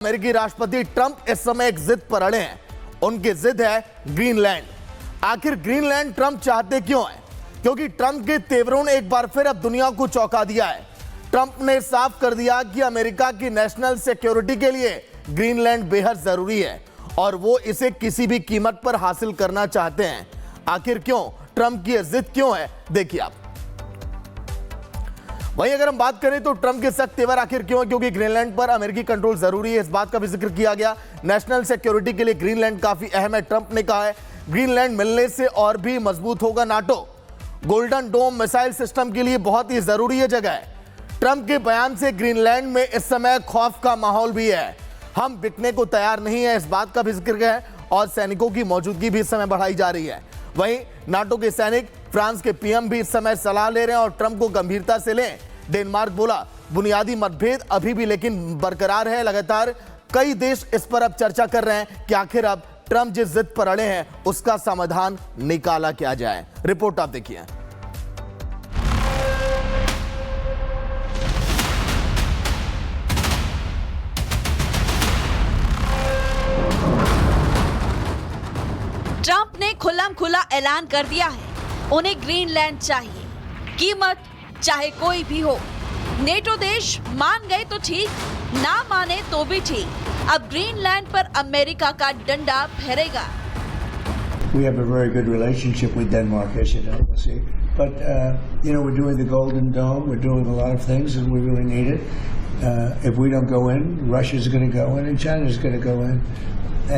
अमेरिकी राष्ट्रपति ट्रंप इस समय एक जिद पर अड़े हैं। उनकी जिद है ग्रीनलैंड। आखिर ग्रीनलैंड ट्रंप चाहते क्यों हैं? क्योंकि ट्रंप के तेवरों ने एक बार फिर अब दुनिया को चौंका दिया है। ट्रंप ने साफ कर दिया कि अमेरिका की नेशनल सिक्योरिटी के लिए ग्रीनलैंड बेहद जरूरी है और वो इसे किसी भी कीमत पर हासिल करना चाहते हैं। आखिर क्यों? ट्रंप की जिद क्यों है? देखिए आप। वहीं अगर हम बात करें तो ट्रंप के सख्त तेवर आखिर क्यों है? क्योंकि ग्रीनलैंड पर अमेरिकी कंट्रोल जरूरी है, इस बात का भी जिक्र किया गया। नेशनल सिक्योरिटी के लिए ग्रीनलैंड काफी अहम है। ट्रंप ने कहा है ग्रीनलैंड मिलने से और भी मजबूत होगा NATO. Golden dome missile system के लिए बहुत ही जरूरी है जगह है। ट्रंप के बयान से ग्रीनलैंड में इस समय खौफ का माहौल भी है। हम बिकने को तैयार नहीं है, इस बात का भी जिक्र है और सैनिकों की मौजूदगी भी इस समय बढ़ाई जा रही है। वहीं नाटो के सैनिक फ्रांस के पीएम भी इस समय सलाह ले रहे हैं और ट्रंप को गंभीरता से लें। डेनमार्क बोला बुनियादी मतभेद अभी भी लेकिन बरकरार है। लगातार कई देश इस पर अब चर्चा कर रहे हैं कि आखिर अब ट्रंप जिस जिद पर अड़े हैं उसका समाधान निकाला क्या जाए। रिपोर्ट आप देखिए। ट्रंप ने खुल्लम-खुल्ला ऐलान कर दिया है उन्हें ग्रीनलैंड चाहिए, कीमत चाहे कोई भी हो। नेटो देश मान गए तो ठीक, ना माने तो भी ठीक। अब ग्रीनलैंड पर अमेरिका का डंडा फहरेगा। We have a very good relationship with Denmark, as you know, we'll see. But we're doing the Golden Dome. We're doing a lot of things, and we really need it. If we don't go in, Russia's going to go in, and China's going to go in.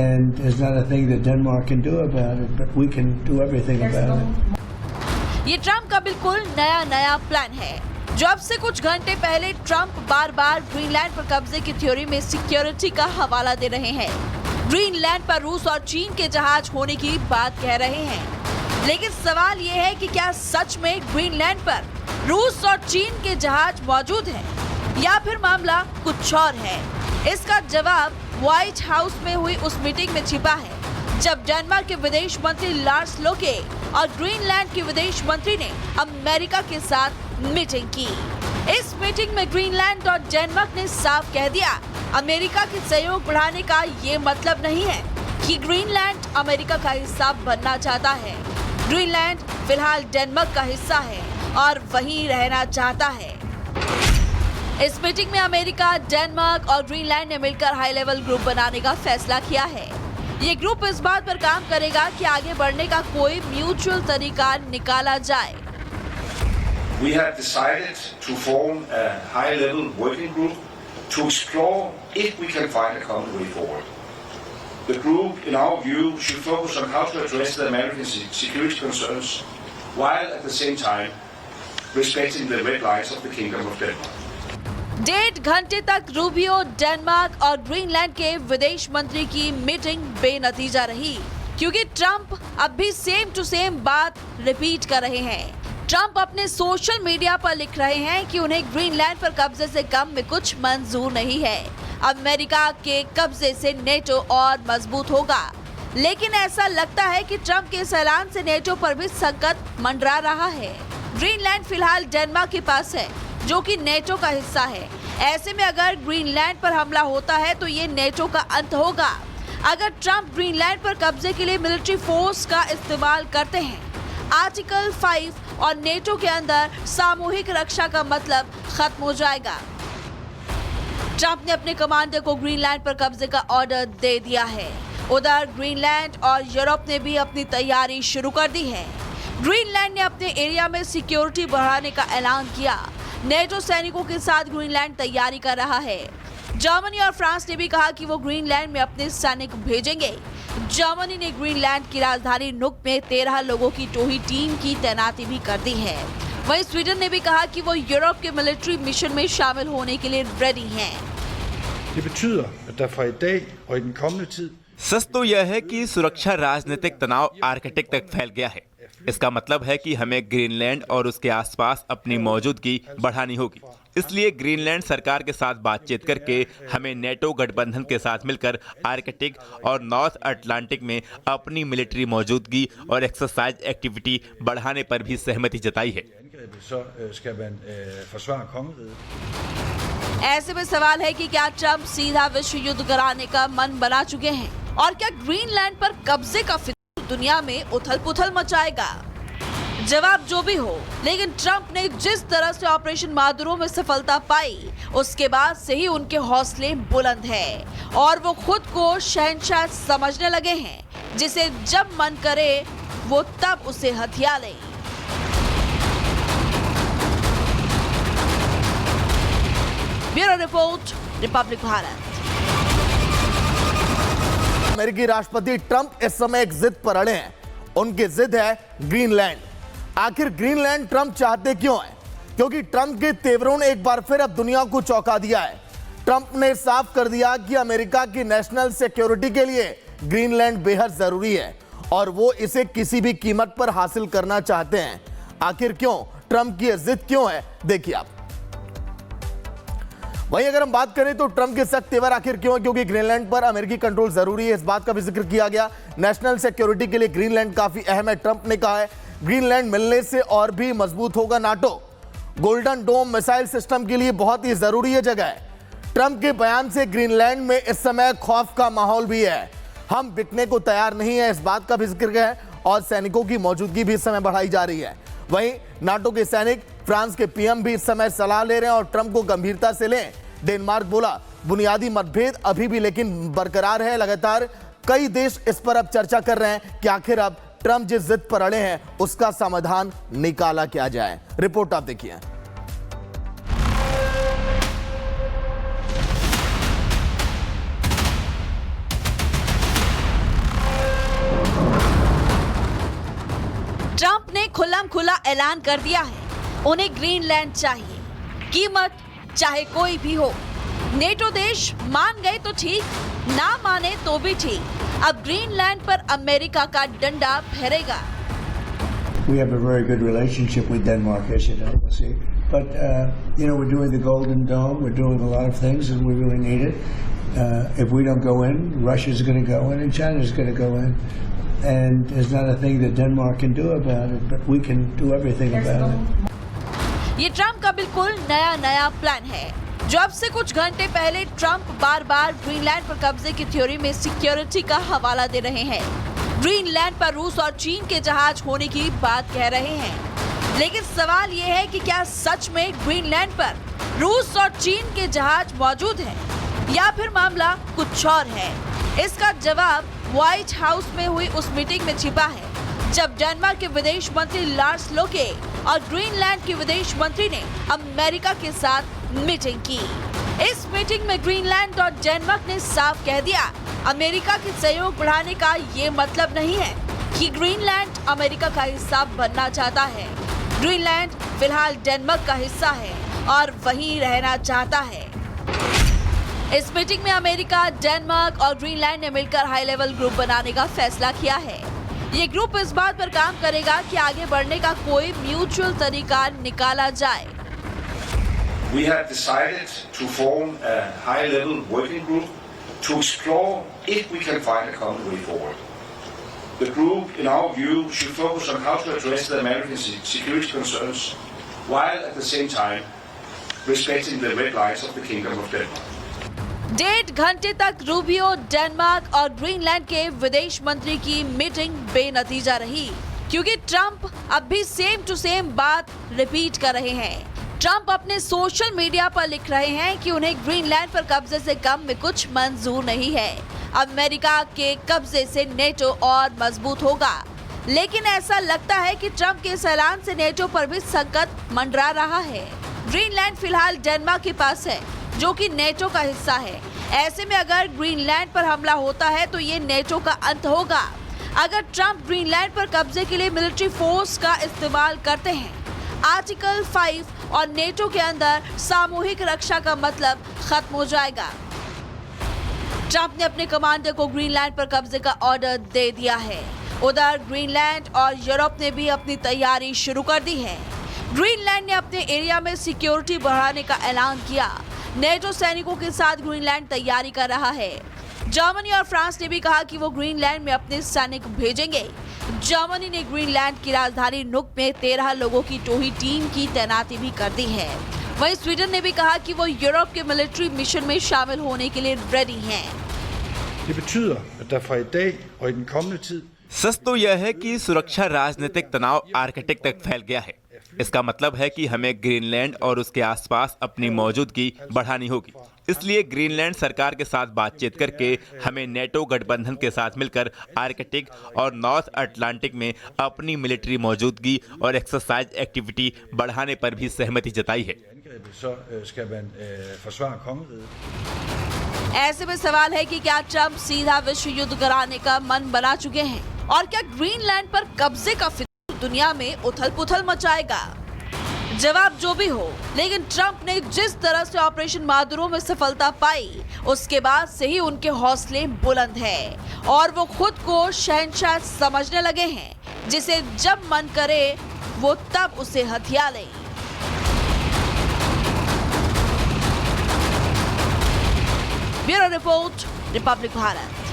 And there's not a thing that Denmark can do about it, but we can do everything about it. ये Trump का बिल्कुल नया plan है। जो अब से कुछ घंटे पहले ट्रंप बार-बार ग्रीनलैंड पर कब्जे की थ्योरी में सिक्योरिटी का हवाला दे रहे हैं। ग्रीनलैंड पर रूस और चीन के जहाज होने की बात कह रहे हैं। लेकिन सवाल ये है कि क्या सच में ग्रीनलैंड पर रूस और चीन के जहाज मौजूद हैं या फिर मामला कुछ और है? इसका जवाब व्हाइट हाउस में हुई उस मीटिंग में छिपा है जब डेनमार्क के विदेश मंत्री लार्स लोके और ग्रीनलैंड के विदेश मंत्री ने अमेरिका के साथ मीटिंग की। इस मीटिंग में ग्रीनलैंड और डेनमार्क ने साफ कह दिया अमेरिका के सहयोग बढ़ाने का ये मतलब नहीं है कि ग्रीनलैंड अमेरिका का हिस्सा बनना चाहता है। ग्रीनलैंड फिलहाल डेनमार्क का हिस्सा है और वहीं रहना चाहता है। इस मीटिंग में अमेरिका, डेनमार्क और ग्रीनलैंड ने मिलकर हाई लेवल ग्रुप बनाने का फैसला किया है। ये ग्रुप इस बात पर काम करेगा कि आगे बढ़ने का कोई म्यूचुअल तरीका निकाला जाए। We have decided to form a high-level working group to explore if we can find a common way forward. The group, in our view, should focus on how to address the American security concerns, while at the same time respecting the red lines of the Kingdom of Denmark. 1.5 घंटे तक Rubio, Denmark और Greenland के विदेश मंत्री की meeting बेनतीजा रही क्योंकि ट्रंप अब भी सेम टू सेम बात रिपीट कर रहे हैं। ट्रंप अपने सोशल मीडिया पर लिख रहे हैं कि उन्हें ग्रीनलैंड पर कब्जे से कम में कुछ मंजूर नहीं है। अमेरिका के कब्जे से नेटो और मजबूत होगा। लेकिन ऐसा लगता है कि ट्रंप के इस ऐलान से नेटो पर भी संकट मंडरा रहा है। ग्रीनलैंड फिलहाल डेनमार्क के पास है जो कि नेटो का हिस्सा है। ऐसे में अगर ग्रीनलैंड पर हमला होता है तो ये नेटो का अंत होगा। अगर ट्रंप ग्रीनलैंड पर कब्जे के लिए मिलिट्री फोर्स का इस्तेमाल करते हैं, आर्टिकल 5 और नेटो के अंदर सामूहिक रक्षा का मतलब खत्म हो जाएगा। ट्रंप ने अपने कमांडर को ग्रीनलैंड पर कब्जे का ऑर्डर दे दिया है। उधर ग्रीनलैंड और यूरोप ने भी अपनी तैयारी शुरू कर दी है। ग्रीनलैंड ने अपने एरिया में सिक्योरिटी बढ़ाने का ऐलान किया। नेटो सैनिकों के साथ ग्रीनलैंड तैयारी कर रहा है। जर्मनी और फ्रांस ने भी कहा कि वो ग्रीनलैंड में अपने सैनिक भेजेंगे। जर्मनी ने ग्रीनलैंड की राजधानी नुक में 13 लोगों की टोही टीम की तैनाती भी कर दी है। वहीं स्वीडन ने भी कहा कि वो यूरोप के मिलिट्री मिशन में शामिल होने के लिए रेडी हैं। सच तो यह है कि सुरक्षा राजनीतिक तनाव आर्कटिक तक फैल गया है। इसका मतलब है कि हमें ग्रीनलैंड और उसके आसपास अपनी मौजूदगी बढ़ानी होगी। इसलिए ग्रीनलैंड सरकार के साथ बातचीत करके हमें नेटो गठबंधन के साथ मिलकर आर्कटिक और नॉर्थ अटलांटिक में अपनी मिलिट्री मौजूदगी और एक्सरसाइज एक्टिविटी बढ़ाने पर भी सहमति जताई है। ऐसे में सवाल है कि क्या ट्रंप सीधा विश्व युद्ध कराने का मन बना चुके हैं और क्या ग्रीनलैंड पर कब्जे का फितूर दुनिया में उथल-पुथल मचाएगा? जवाब जो भी हो, लेकिन ट्रंप ने जिस तरह से ऑपरेशन मादुरो में सफलता पाई, उसके बाद से ही उनके हौसले बुलंद हैं और वो खुद को शहंशाह समझने लगे हैं, जिसे जब मन करे वो तब उसे हथिया ले। Bureau report, Republic Bharat. अमेरिकी राष्ट्रपति ट्रंप इस समय एक जिद पर अड़े हैं। उनकी जिद है ग्रीनलैंड। आखिर ग्रीनलैंड ट्रंप चाहते क्यों हैं? क्योंकि ट्रंप के तेवरों ने एक बार फिर अब दुनिया को चौंका दिया है। ट्रंप ने साफ कर दिया कि अमेरिका की नेशनल सिक्योरिटी के लिए ग्रीनलैंड बेहद जरूरी है और वो इसे किसी भी कीमत पर हासिल करना चाहते हैं। आखिर क्यों? ट्रंप की जिद क्यों है? देखिए आप। वहीं अगर हम बात करें तो ट्रंप के सख्त तेवर आखिर क्यों है? क्योंकि ग्रीनलैंड पर अमेरिकी कंट्रोल जरूरी है। इस बात का भी जिक्र किया गया। नेशनल सिक्योरिटी के लिए ग्रीनलैंड काफी अहम है। ट्रंप ने कहा है ग्रीनलैंड मिलने से और भी मजबूत होगा NATO. Golden dome missile system के लिए बहुत ही जरूरी है जगह है। ट्रंप के बयान से ग्रीनलैंड में इस समय खौफ का माहौल भी है। हम बिकने को तैयार नहीं है, इस बात का भी जिक्र है और सैनिकों की मौजूदगी भी इस समय बढ़ाई जा रही है। वहीं नाटो के सैनिक फ्रांस के पीएम भी इस समय सलाह ले रहे हैं और ट्रंप को गंभीरता से लें। डेनमार्क बोला बुनियादी मतभेद अभी भी लेकिन बरकरार है। लगातार कई देश इस पर अब चर्चा कर रहे हैं कि आखिर अब ट्रंप जिस जिद पर अड़े हैं उसका समाधान निकाला क्या जाए। रिपोर्ट आप देखिए। ट्रंप ने खुल्लम-खुल्ला ऐलान कर दिया है उन्हें ग्रीनलैंड चाहिए, कीमत चाहे कोई भी हो। नेटो देश मान गए तो ठीक, ना माने तो भी ठीक। अब ग्रीनलैंड पर अमेरिका का डंडा फहरेगा। We have a very good relationship with Denmark, as you know, we'll see. But, we're doing the Golden Dome, we're doing a lot of things, and we really need it. If we don't go in, Russia's going to go in, and China's going to go in. And there's not a thing that Denmark can do about it, but we can do everything about it. ये Trump का बिल्कुल नया plan है, जो अब से कुछ घंटे पहले ट्रंप बार-बार ग्रीनलैंड पर कब्जे की थ्योरी में सिक्योरिटी का हवाला दे रहे हैं। ग्रीनलैंड पर रूस और चीन के जहाज होने की बात कह रहे हैं, लेकिन सवाल ये है कि क्या सच में ग्रीनलैंड पर रूस और चीन के जहाज मौजूद हैं या फिर मामला कुछ और है? इसका जवाब व्हाइट हाउस में हुई उस मीटिंग में छिपा है जब डेनमार्क के विदेश मंत्री लार्स लोके और ग्रीनलैंड के विदेश मंत्री ने अमेरिका के साथ मीटिंग की। इस मीटिंग में ग्रीनलैंड और डेनमार्क ने साफ कह दिया, अमेरिका के सहयोग बढ़ाने का ये मतलब नहीं है कि ग्रीनलैंड अमेरिका का हिस्सा बनना चाहता है। ग्रीनलैंड फिलहाल डेनमार्क का हिस्सा है और वहीं रहना चाहता है। इस मीटिंग में अमेरिका, डेनमार्क और ग्रीनलैंड ने मिलकर हाई लेवल ग्रुप बनाने का फैसला किया है। ये ग्रुप इस बात पर काम करेगा कि आगे बढ़ने का कोई म्यूचुअल तरीका निकाला जाए। We have decided to form a high-level working group to explore if we can find a common way forward. The group, in our view, should focus on how to address the American security concerns, while at the same time respecting the red lines of the Kingdom of Denmark. 1.5 घंटे तक Rubio, Denmark और Greenland के विदेश मंत्री की meeting बेनतीजा रही, क्योंकि ट्रंप अब भी सेम टू सेम बात रिपीट कर रहे हैं। ट्रंप अपने सोशल मीडिया पर लिख रहे हैं कि उन्हें ग्रीनलैंड पर कब्जे से कम में कुछ मंजूर नहीं है। अमेरिका के कब्जे से नेटो और मजबूत होगा। लेकिन ऐसा लगता है कि ट्रंप के इस ऐलान से नेटो पर भी संकट मंडरा रहा है। ग्रीनलैंड फिलहाल डेनमार्क के पास है, जो कि नेटो का हिस्सा है। ऐसे में अगर ग्रीनलैंड पर हमला होता है तो ये नेटो का अंत होगा। अगर ट्रंप ग्रीनलैंड पर कब्जे के लिए मिलिट्री फोर्स का इस्तेमाल करते हैं, आर्टिकल 5 और नेटो के अंदर सामूहिक रक्षा का मतलब खत्म हो जाएगा। ट्रंप ने अपने कमांडर को ग्रीनलैंड पर कब्जे का ऑर्डर दे दिया है। उधर ग्रीनलैंड और यूरोप ने भी अपनी तैयारी शुरू कर दी है। ग्रीनलैंड ने अपने एरिया में सिक्योरिटी बढ़ाने का ऐलान किया। नेटो सैनिकों के साथ ग्रीनलैंड तैयारी कर रहा है। जर्मनी और फ्रांस ने भी कहा कि वो ग्रीनलैंड में अपने सैनिक भेजेंगे। जर्मनी ने ग्रीनलैंड की राजधानी नुक में 13 लोगों की टोही टीम की तैनाती भी कर दी है। वहीं स्वीडन ने भी कहा कि वो यूरोप के मिलिट्री मिशन में शामिल होने के लिए रेडी हैं। Det betyder, at der fra i dag og i den kommende tid सच तो यह है कि सुरक्षा राजनीतिक तनाव आर्कटिक तक फैल गया है। इसका मतलब है कि हमें ग्रीनलैंड और उसके आसपास अपनी मौजूदगी बढ़ानी होगी। इसलिए ग्रीनलैंड सरकार के साथ बातचीत करके हमें नेटो गठबंधन के साथ मिलकर आर्कटिक और नॉर्थ अटलांटिक में अपनी मिलिट्री मौजूदगी और एक्सरसाइज एक्टिविटी बढ़ाने पर भी सहमति जताई है। angrebet, så skal man forsvare kongeriget. ऐसे में सवाल है कि क्या ट्रंप सीधा विश्व युद्ध कराने का मन बना चुके हैं और क्या ग्रीनलैंड पर कब्जे का फितूर दुनिया में उथल-पुथल मचाएगा? जवाब जो भी हो, लेकिन ट्रंप ने जिस तरह से ऑपरेशन मादुरो में सफलता पाई, उसके बाद से ही उनके हौसले बुलंद हैं और वो खुद को शहंशाह समझने लगे हैं, जिसे जब मन करे वो तब उसे हथिया ले। Bureau report, Republic Bharat.